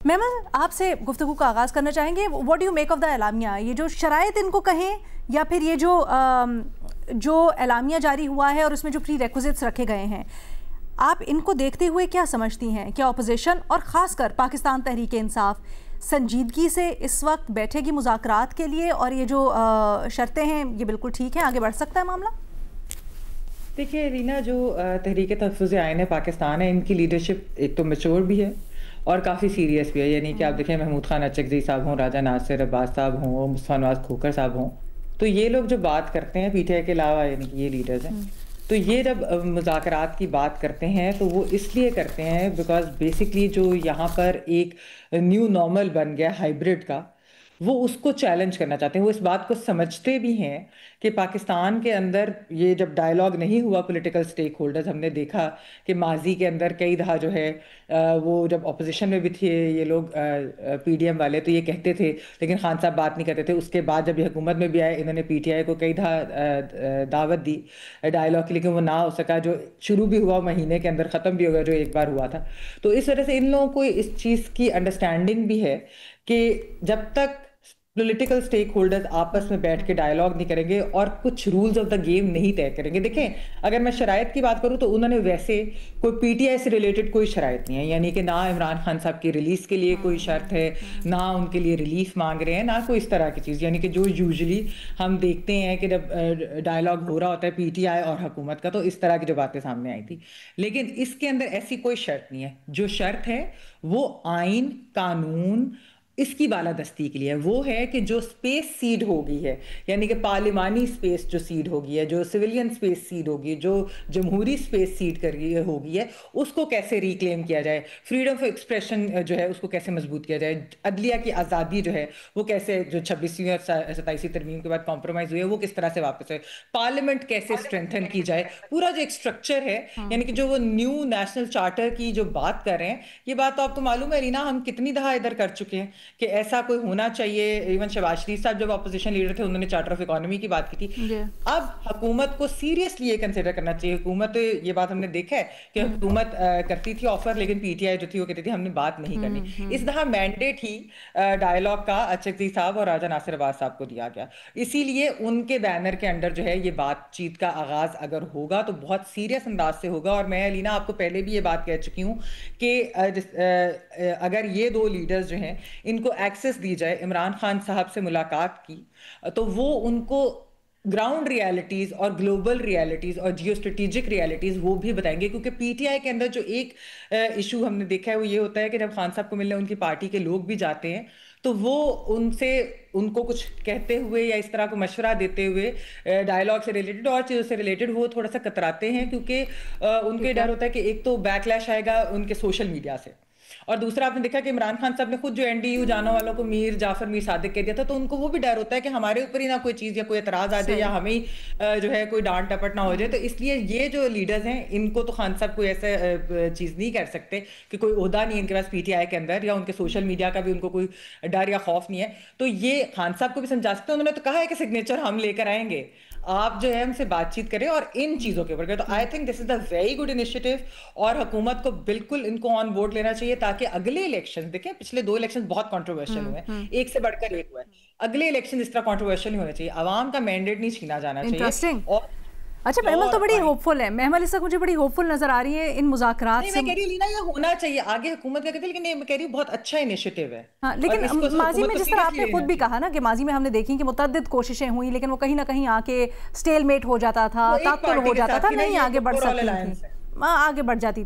Mammal, आपसे गुफ्तगू का आगाज़ करना चाहेंगे। What do you make of the एलामिया? ये जो शराइत इनको कहें या फिर ये जो एलामिया जारी हुआ है और उसमें जो प्री रेक्विजिट्स रखे गए हैं, आप इनको देखते हुए क्या समझती हैं? क्या अपोजिशन और ख़ासकर पाकिस्तान तहरीक इंसाफ संजीदगी से इस वक्त बैठेगी मुज़ाकरात के लिए, और ये जो शर्तें हैं ये बिल्कुल ठीक है, आगे बढ़ सकता है मामला? देखिए रीना, जो तहरीक तहफ़्फ़ुज़ आईन है पाकिस्तान है, इनकी लीडरशिप एक तो मैच्योर भी है और काफ़ी सीरियस भी है। यानी कि आप देखें, महमूद खान अचकज़ई साहब हों, राजा नासिर अब्बास साहब हों, मुस्तफ़ा नवाज़ खोखर साहब हों, तो ये लोग जो बात करते हैं पीटीआई के अलावा, यानी कि ये लीडर्स हैं, तो ये जब मुज़ाकरात की बात करते हैं तो वो इसलिए करते हैं बिकॉज बेसिकली जो यहाँ पर एक न्यू नॉर्मल बन गया हाइब्रिड का, वो उसको चैलेंज करना चाहते हैं। वो इस बात को समझते भी हैं कि पाकिस्तान के अंदर ये जब डायलॉग नहीं हुआ पॉलिटिकल स्टेक होल्डर्स, हमने देखा कि माजी के अंदर कई दफ़ा जो है वो जब अपोजिशन में भी थे ये लोग पीडीएम वाले, तो ये कहते थे लेकिन खान साहब बात नहीं करते थे। उसके बाद जब ये हुकूमत में भी आए, इन्होंने पीटीआई को कई दफ़ा दावत दी डायलॉग की, लेकिन वो ना हो सका। जो शुरू भी हुआ महीने के अंदर ख़त्म भी हो गया जो एक बार हुआ था। तो इस वजह से इन लोगों को इस चीज़ की अंडरस्टैंडिंग भी है कि जब तक पॉलिटिकल स्टेक होल्डर्स आपस में बैठ के डायलॉग नहीं करेंगे और कुछ रूल्स ऑफ द गेम नहीं तय करेंगे। देखें, अगर मैं शराइत की बात करूं तो उन्होंने वैसे कोई पीटीआई से रिलेटेड कोई शराइत नहीं है, यानी कि ना इमरान खान साहब की रिलीज़ के लिए कोई शर्त है, ना उनके लिए रिलीफ मांग रहे हैं, ना कोई इस तरह की चीज़। यानी कि जो यूजुअली हम देखते हैं कि जब डायलॉग हो रहा होता है पीटीआई और हुकूमत का, तो इस तरह की जो बातें सामने आई थी। लेकिन इसके अंदर ऐसी कोई शर्त नहीं है। जो शर्त है वो आइन कानून इसकी बालादस्ती के लिए वो है कि जो स्पेस सीड हो गई है, यानी कि पार्लिमानी स्पेस जो सीड हो गई है, जो सिविलियन स्पेस सीड होगी, जो जमहूरी स्पेस सीड कर हो गई है, उसको कैसे रिक्लेम किया जाए। फ्रीडम ऑफ एक्सप्रेशन जो है उसको कैसे मजबूत किया जाए। अदलिया की आज़ादी जो है वो कैसे, जो 26वीं और 27वीं तरमीम के बाद कॉम्प्रोमाइज़ हुई है, वो किस तरह से वापस है। पार्लियामेंट कैसे स्ट्रेंथन की जाए। पूरा जो एक स्ट्रक्चर है, यानी कि जो वो न्यू नेशनल चार्टर की जो बात कर रहे हैं, ये बात तो आपको मालूम है रीना, हम कितनी दफ़ा इधर कर चुके हैं कि ऐसा कोई होना चाहिए। इवन शहबाज शरीफ साहब जब अपोजिशन लीडर थे, उन्होंने चार्टर ऑफ इकोनॉमी की बात की थी। अब हुकूमत को सीरियसली ये कंसिडर करना चाहिए। हुकूमत, ये बात हमने देखा है कि हुकूमत करती थी ऑफर, लेकिन पीटीआई जो थी वो कहती थी हमने बात नहीं करनी। इस दफा मैंडेट ही डायलॉग का अचकज़ई साहब और राजा नासिर अब्बास साहब को दिया गया। इसीलिए उनके बैनर के अंडर जो है ये बातचीत का आगाज अगर होगा तो बहुत सीरियस अंदाज से होगा। और मैं लीना आपको पहले भी ये बात कह चुकी हूँ कि अगर ये दो लीडर्स जो हैं इनको एक्सेस दी जाए इमरान खान साहब से मुलाकात की, तो वो उनको ग्राउंड रियलिटीज और ग्लोबल रियलिटीज और जियो स्ट्रेटेजिक रियलिटीज वो भी बताएंगे। क्योंकि पीटीआई के अंदर जो एक इशू हमने देखा है वो ये होता है कि जब खान साहब को मिलने उनकी पार्टी के लोग भी जाते हैं तो वो उनको कुछ कहते हुए या इस तरह को मशवरा देते हुए डायलॉग से रिलेटेड और चीज़ों से रिलेटेड वो थोड़ा सा कतराते हैं, क्योंकि उनको डर होता है कि एक तो बैकलैश आएगा उनके सोशल मीडिया से, और दूसरा आपने देखा कि इमरान खान साहब ने खुद जो एनडीयू जाने वालों को मीर जाफर मीर सादिक कह दिया था, तो उनको वो भी डर होता है कि हमारे ऊपर ही ना कोई चीज़ या कोई एतराज आ जाए या हमें ही जो है कोई डांट टपट ना हो जाए। तो इसलिए ये जो लीडर्स हैं इनको तो खान साहब कोई ऐसा चीज़ नहीं कर सकते कि कोई ओहदा नहीं इनके पास पीटीआई के अंदर, या उनके सोशल मीडिया का भी उनको कोई डर या खौफ नहीं है। तो ये खान साहब को भी समझा सकते हैं। उन्होंने तो कहा है कि सिग्नेचर हम लेकर आएंगे, आप जो है हमसे बातचीत करें और इन चीज़ों के ऊपर। तो I think this is the very good initiative और हुकूमत को बिल्कुल इनको ऑन बोर्ड लेना चाहिए, ताकि अगले इलेक्शन, देखें पिछले 2 इलेक्शन बहुत कंट्रोवर्शियल हुए हैं, एक से बढ़कर एक हुआ है, अगले इलेक्शन इस तरह कंट्रोवर्शियल नहीं होने चाहिए। आवाम का मैंडेट नहीं छीना जाना चाहिए। और अच्छा, महमल तो बड़ी होपफुल है। महमल इस वक्त मुझे बड़ी होपफुल नजर आ रही है इन मुज़ाकरात से। मैं कह रही लीना, ये होना चाहिए आगे हुकूमत का कहती है, लेकिन मैं कह रही बहुत अच्छा इनिशिएटिव है। हाँ, लेकिन माजी में जिस तरह आपने खुद भी कहा ना कि माजी में हमने देखी कि मुतअद्दिद कोशिशें हुई, लेकिन वो कहीं ना कहीं आके स्टेलमेट हो जाता था, तात्तुल हो जाता था, नहीं आगे बढ़ सकती थी, आगे बढ़ जाती थी।